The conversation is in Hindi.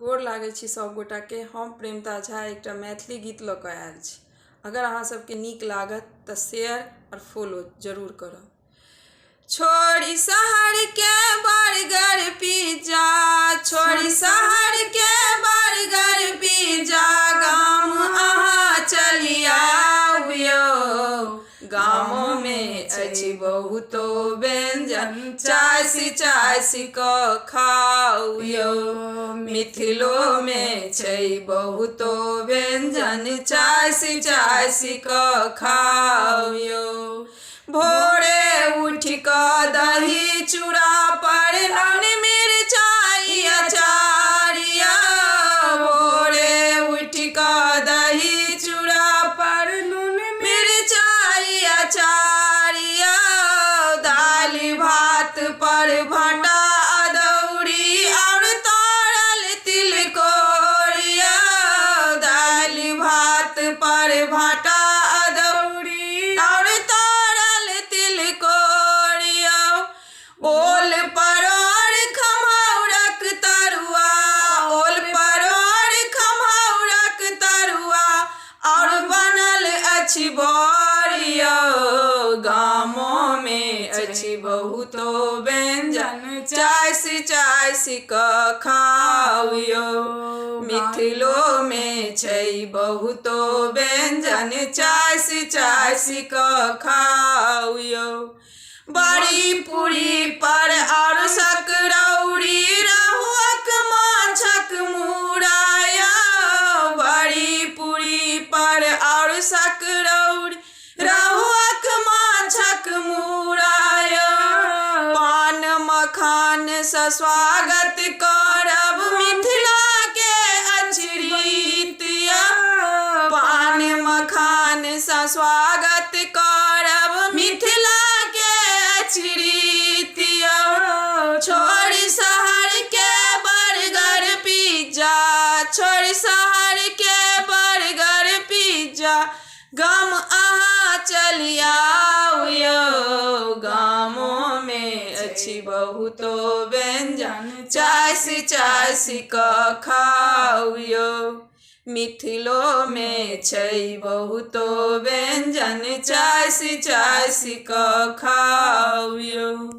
गोर लागै छी सब गोटा के। हम प्रेमता झा एकटा मैथिली गीत लऽ कऽ आयल छी। अगर अहाँ सबके नीक लागत तऽ शेयर और फॉलो जरूर करब। छोड़ी शहर के बर्गर पिज्जा, छोड़ी शहर के बर्गर पिज्जा, गाम अहाँ चलि आबियो। गाम में अछि बहुतो व्यंजन, चासि चासि कऽ खाओ। मिथिलो में छै बहुतो व्यंजन, चासि चासि कऽ खाओ। भोरे उठ कऽ दही चूड़ा पर नून मिरचाई अचारिया, भोरे उठ कऽ दही चूड़ा पर नून मिरचाई अचारिया। दालि भात पर भाटा अदौरी और तरल तिलकोरिया, दालि भात पर भाटा अदौरी और तरल तिलकोरिया। ओल परोर खमौरक तरुआ, ओल परोर खमौरक तरुआ और बनल अछि बड़िया। गामों में अछि बहुतो व्यंजन, चासि चासि कऽ खाओ। मिथिलो में छै बहुतो व्यंजन, चासि चासि कऽ खाओ। बड़ी पूरी पर और सकरौरी, रहुआक माछक मुराया, बड़ी पूरी पर और सकरौरी, रहुआक माछक मुराया। पान मखान सँ स्वागत करब, मिथिला के अछि रीतिया। पान मखान सँ स्वागत करब, मिथिला के अछि रीतिया। छोड़ी शहर के बर्गर पिज्जा, छोड़ी शहर के बर्गर पिज्जा, गाम अहाँ चलि आबियो। गामों में अछि बहुतो व्यंजन, चासि चासि कऽ खाओ। मिथिलो में छै बहुतो व्यंजन, चासि चासि कऽ खाओ।